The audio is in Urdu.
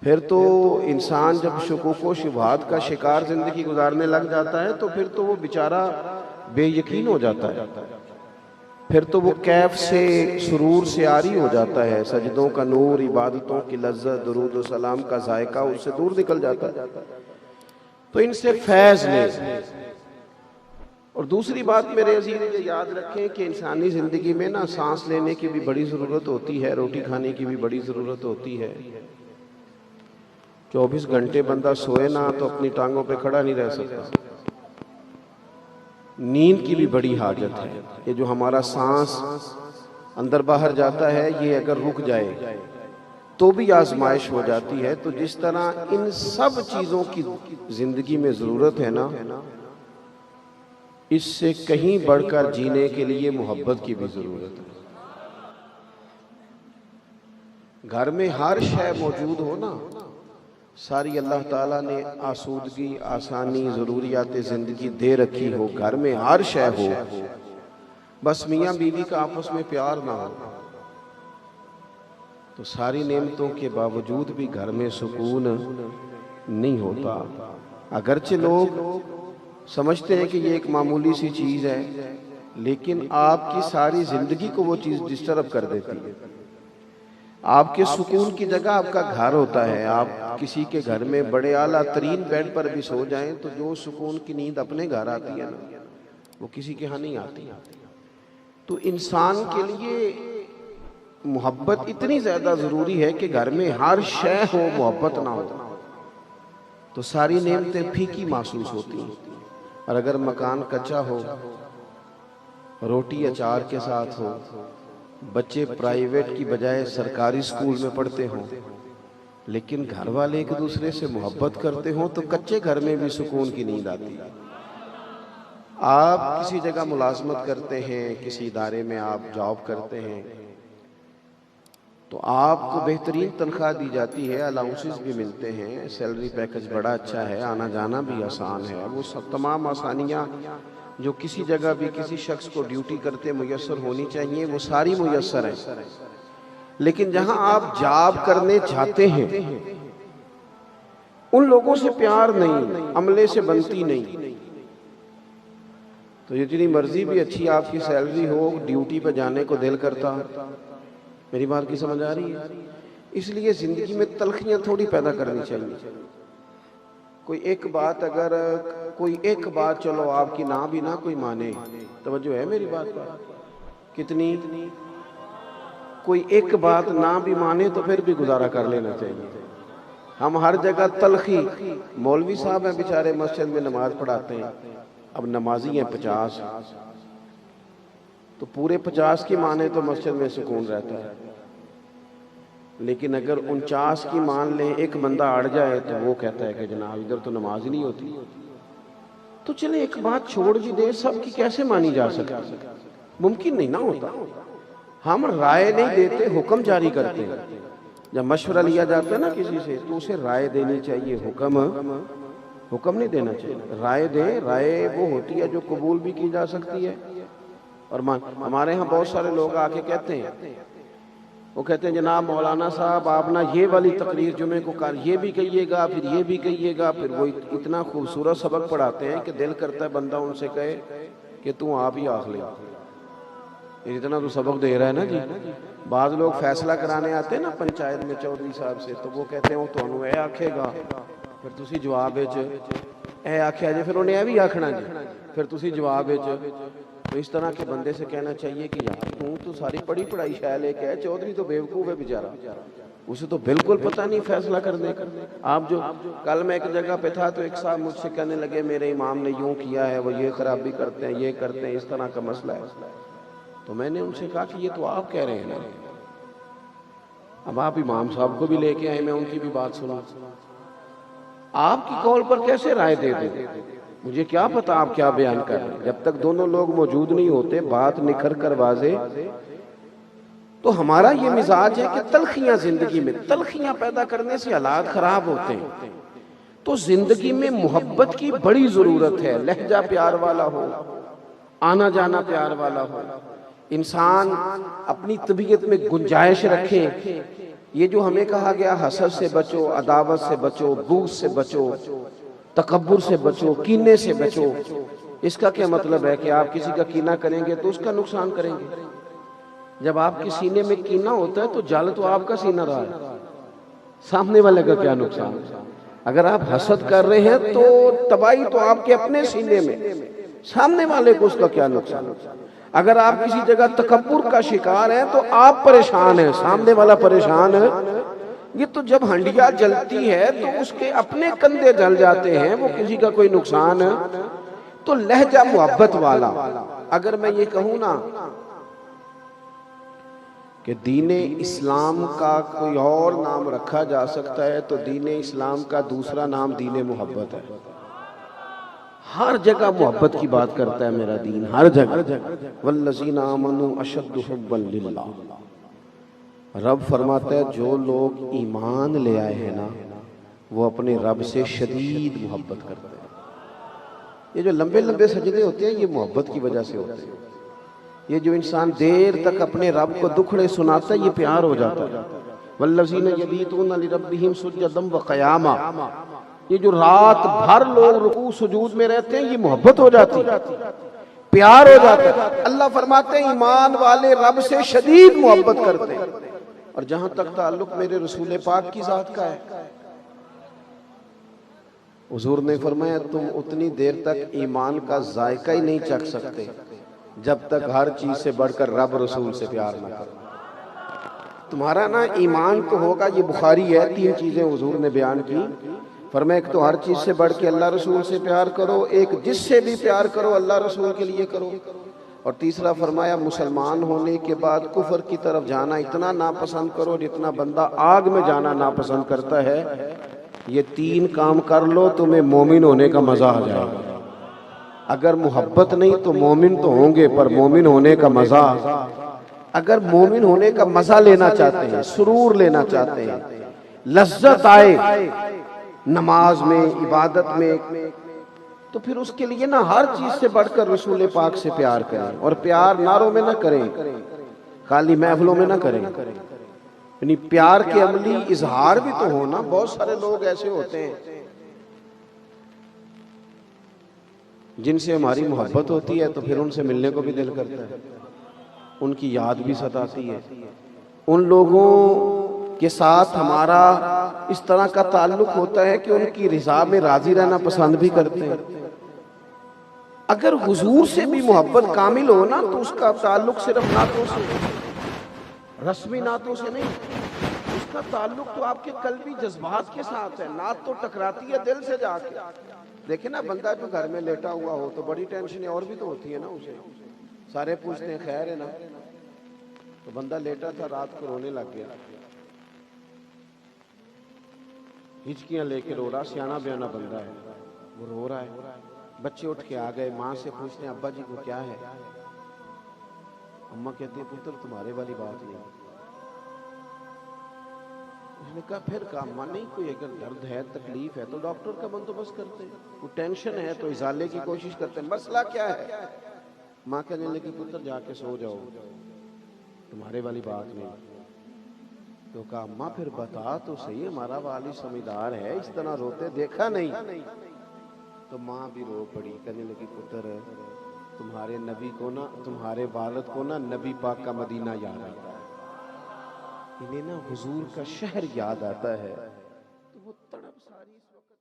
پھر تو انسان جب شکوک و شبہات کا شکار زندگی گزارنے لگ جاتا ہے تو پھر تو وہ بیچارہ بے یقین ہو جاتا ہے، پھر تو وہ کیف سے سرور سے عاری ہو جاتا ہے، سجدوں کا نور، عبادتوں کی لذت، درود و سلام کا ذائقہ اس سے دور نکل جاتا ہے۔ تو ان سے فیض لے۔ اور دوسری بات میرے عزیز یہ یاد رکھیں کہ انسانی زندگی میں نا سانس لینے کی بھی بڑی ضرورت ہوتی ہے، روٹی کھانے کی بھی بڑی ضرورت ہوتی ہے۔ 24 گھنٹے بندہ سوئے نہ تو اپنی ٹانگوں پہ کھڑا نہیں رہ سکتا۔ نیند کی بھی بڑی حاجت ہے۔ یہ جو ہمارا سانس اندر باہر جاتا ہے یہ اگر رک جائے تو بھی آزمائش ہو جاتی ہے۔ تو جس طرح ان سب چیزوں کی زندگی میں ضرورت ہے نا، اس سے کہیں بڑھ کر جینے کے لیے محبت کی بھی ضرورت ہے۔ گھر میں ہر شے موجود ہو نا، ساری اللہ تعالیٰ نے آسودگی، آسانی، ضروریات زندگی دے رکھی ہو، گھر میں ہر شے ہو، بس میاں بیوی کا آپس میں پیار نہ ہو تو ساری نعمتوں کے باوجود بھی گھر میں سکون نہیں ہوتا۔ اگرچہ لوگ سمجھتے ہیں کہ یہ ایک معمولی سی چیز ہے، لیکن آپ کی ساری زندگی کو وہ چیز ڈسٹرب کر دیتی ہے۔ آپ کے سکون کی جگہ آپ کا گھر ہوتا ہے۔ آپ کسی کے گھر میں بڑے اعلیٰ ترین بیڈ پر بھی سو جائیں تو جو سکون کی نیند اپنے گھر آتی ہے نا وہ کسی کے ہاں نہیں آتی۔ تو انسان کے لیے محبت اتنی زیادہ ضروری ہے کہ گھر میں ہر شے ہو، محبت نہ ہو تو ساری نعمتیں پھیکی محسوس ہوتی ہیں۔ اور اگر مکان کچا ہو، روٹی اچار کے ساتھ ہو، بچے پرائیویٹ کی بجائے سرکاری سکول میں پڑھتے ہوں، لیکن گھر والے ایک دوسرے سے محبت کرتے ہوں تو کچے گھر میں بھی سکون کی نیند آتی ہے۔ آپ کسی جگہ ملازمت کرتے ہیں، کسی ادارے میں آپ جاب کرتے ہیں تو آپ کو بہترین تنخواہ دی جاتی ہے، الاؤنسز بھی ملتے ہیں، سیلری پیکج بڑا اچھا ہے، آنا جانا بھی آسان ہے۔ وہ سب تمام آسانیاں جو کسی جگہ بھی کسی شخص کو ڈیوٹی کرتے میسر ہونی چاہیے وہ ساری میسر ہیں، لیکن جہاں آپ جاب کرنے جاتے ہیں ان لوگوں سے پیار نہیں، عملے سے بنتی نہیں۔ تو جتنی مرضی بھی اچھی آپ کی سیلری ہو، ڈیوٹی پہ جانے کو دل کرتا۔ میری بات کی سمجھ آ رہی ہے؟ اس لیے زندگی میں تلخیاں تھوڑی پیدا کرنی چاہیے۔ کوئی ایک بات چلو آپ کی نہ بھی نہ کوئی مانے، توجہ ہے میری بات پر؟ کتنی؟ کوئی ایک بات نہ بھی مانے تو پھر بھی گزارا کر لینا چاہیے۔ ہم ہر جگہ تلخی، مولوی صاحب ہیں بیچارے مسجد میں نماز پڑھاتے ہیں، اب نمازی ہیں 50 تو پورے 50 کی مانے تو مسجد میں سکون رہتا ہے، لیکن اگر 49 کی مان لیں، ایک بندہ اڑ جائے تو وہ کہتا ہے کہ جناب ادھر تو نماز ہی نہیں ہوتی۔ تو چلیں ایک بات چھوڑ بھی دیں، سب کی کیسے مانی جا سکتی؟ ممکن نہیں نہ ہوتا۔ ہم رائے نہیں دیتے، حکم جاری کرتے ہیں۔ جب مشورہ لیا جاتا ہے نا کسی سے تو اسے رائے دینی چاہیے، حکم نہیں دینا چاہیے۔ رائے دیں، رائے وہ ہوتی ہے جو قبول بھی کی جا سکتی ہے۔ اور ہمارے ہاں بہت سارے لوگ آ کے کہتے ہیں، وہ کہتے ہیں جناب مولانا صاحب آپ نا یہ والی تقریر جمعے کو یہ بھی کہیے گا، پھر یہ بھی کہیے گا، پھر وہ اتنا خوبصورت سبق پڑھاتے ہیں کہ دل کرتا ہے بندہ ان سے کہے کہ تو آپ ہی آخ لے، اتنا تو سبق دے رہا ہے نا جی۔ بعض لوگ فیصلہ کرانے آتے ہیں نا پنچایت میں چودھری صاحب سے، تو وہ کہتے ہیں وہ تانوں اے آکھے گا، پھر تسی جواب وچ اے آکھیا جی، پھر انہیں اے بھی آکھنا جی، پھر تسی جواب وچ۔ تو اس طرح کے بندے سے کہنا چاہیے کہ یار تو ساری پڑھی پڑھائی شے لے کے چودھری تو بیوقوف ہے بیچارہ، اسے تو بالکل پتہ نہیں فیصلہ کرنے کا۔ آپ جو کل میں ایک جگہ پہ تھا تو ایک صاحب مجھ سے کہنے لگے میرے امام نے یوں کیا ہے، وہ یہ خرابی کرتے ہیں، یہ کرتے ہیں، اس طرح کا مسئلہ ہے۔ تو میں نے ان سے کہا کہ یہ تو آپ کہہ رہے ہیں نا، اب آپ امام صاحب کو بھی لے کے آئے، میں ان کی بھی بات سنا، آپ کی قول پر کیسے رائے دے دوں؟ مجھے کیا پتا آپ کیا بیان کر رہے ہیں؟ جب تک دونوں لوگ موجود نہیں ہوتے، بات نکھر کر واضح۔ تو ہمارا یہ مزاج ہے کہ تلخیاں زندگی میں، تلخیاں پیدا کرنے سے حالات خراب ہوتے ہیں۔ تو زندگی میں محبت کی بڑی ضرورت ہے، لہجہ پیار والا ہو، آنا جانا پیار والا ہو، انسان اپنی طبیعت میں گنجائش رکھے یہ جو ہمیں کہا گیا حسد سے بچو، عداوت سے بچو، بغض سے بچو، تکبر سے بچو، کینے سے بچو، اس کا کیا مطلب ہے کہ آپ کسی کا کینہ کریں گے تو اس کا نقصان کریں گے؟ جب آپ کے سینے میں کینہ ہوتا ہے تو جل تو آپ کا سینہ رہا ہے، سامنے والے کا کیا نقصان؟ اگر آپ حسد کر رہے ہیں تو تباہی تو آپ کے اپنے سینے میں، سامنے والے کو اس کا کیا نقصان؟ اگر آپ کسی جگہ تکبر کا شکار ہیں تو آپ پریشان ہیں، سامنے والا پریشان ہے۔ یہ تو جب ہنڈیا جلتی ہے تو اس کے اپنے کندھے جل جاتے ہیں، وہ کسی کا کوئی نقصان ہے۔ تو لہجہ محبت والا، اگر میں یہ کہوں نا کہ دین اسلام کا کوئی اور نام رکھا جا سکتا ہے تو دین اسلام کا دوسرا نام دین محبت ہے۔ ہر جگہ محبت کی بات کرتا ہے میرا دین، ہر جگہ۔ والذین آمنوا اشد حبا للہ، رب فرماتا ہے جو لوگ ایمان لے آئے ہیں نا وہ اپنے رب سے شدید محبت کرتے ہیں۔ یہ جو لمبے لمبے سجدے ہوتے ہیں یہ محبت کی وجہ سے ہوتے ہیں۔ یہ جو انسان دیر تک اپنے رب کو دکھڑے سناتا ہے یہ پیار ہو جاتا ہے۔ والذین یبیتون لربہم سجدا وقیاما، یہ جو رات بھر لوگ رکوع سجود میں رہتے ہیں یہ محبت ہو جاتی ہے، پیار ہو جاتا ہے۔ اللہ فرماتے ہیں ایمان والے رب سے شدید محبت کرتے ہیں۔ اور جہاں تک تعلق میرے رسول پاک کی ذات کا ہے، حضور نے فرمایا تم اتنی دیر تک ایمان کا ذائقہ ہی نہیں چکھ سکتے جب تک ہر چیز سے بڑھ کر رب رسول سے پیار نہ کرو۔ تمہارا نا ایمان تو ہوگا، یہ بخاری ہے، 3 چیزیں حضور نے بیان کی۔ فرمایا ایک تو ہر چیز سے بڑھ کے اللہ رسول سے پیار کرو، ایک جس سے بھی پیار کرو اللہ رسول کے لیے کرو، اور تیسرا فرمایا مسلمان ہونے کے بعد کفر کی طرف جانا اتنا ناپسند کرو جتنا بندہ آگ میں جانا ناپسند کرتا ہے۔ یہ 3 کام کر لو تمہیں مومن ہونے کا مزہ آ جائے گا۔ اگر محبت نہیں تو مومن تو ہوں گے پر مومن ہونے کا مزہ، اگر مومن ہونے کا مزہ لینا چاہتے ہیں، سرور لینا چاہتے ہیں، لذت آئے نماز میں، عبادت میں، تو پھر اس کے لیے نا ہر چیز سے بڑھ کر رسول پاک سے پیار کریں، اور پیار نعروں میں نہ کریں، خالی محفلوں میں نہ کریں، یعنی پیار کے عملی اظہار بھی تو ہونا۔ بہت سارے لوگ ایسے ہوتے ہیں جن سے ہماری محبت ہوتی ہے تو پھر ان سے ملنے کو بھی دل کرتا ہے، ان کی یاد بھی ستاتی ہے، ان لوگوں کے ساتھ ہمارا اس طرح کا تعلق ہوتا ہے کہ ان کی رضا میں راضی رہنا پسند بھی کرتے ہیں۔ اگر حضور سے بھی محبت کامل ہو نا تو اس کا تعلق صرف نعتوں سے، رسمی نعتوں سے نہیں، اس کا تعلق تو آپ کے قلبی جذبات کے ساتھ ہے۔ نعت تو ٹکراتی ہے دل سے جا کے۔ دیکھیں نا بندہ جو گھر میں لیٹا ہوا ہو تو بڑی ٹینشنیں اور بھی تو ہوتی ہے نا اسے، سارے پوچھتے ہیں خیر ہے نا، تو بندہ لیٹا تھا رات کو رونے لگ گیا، ہچکیاں لے کے رو رہا، سیانا بیانا بندہ ہے، وہ رو رہا ہے۔ بچے اٹھ کے آ گئے، ماں سے پوچھتے ہیں ابا جی کو کیا ہے؟ اماں کہتی ہیں پتر تمہارے والی بات نہیں۔ اس نے کہا پھر کہا اماں نہیں، کوئی اگر درد ہے تکلیف ہے تو ڈاکٹر کا بندوبست کرتے ہیں، کوئی ٹینشن ہے تو ازالے کی کوشش کرتے ہیں، مسئلہ کیا ہے؟ ماں کہنے لگی پتر جا کے سو جاؤ، تمہارے والی بات نہیں۔ تو کہا اماں پھر بتا تو صحیح، ہمارا والی سمجھدار ہے، اس طرح روتے دیکھا نہیں۔ تو ماں بھی رو پڑی، کہنے لگی پتر تمہارے نبی کو نا، تمہارے والد کو نا نبی پاک کا مدینہ یاد آتا ہے، انہیں نا حضور کا شہر یاد آتا ہے، تو وہ تڑپ ساری اس وقت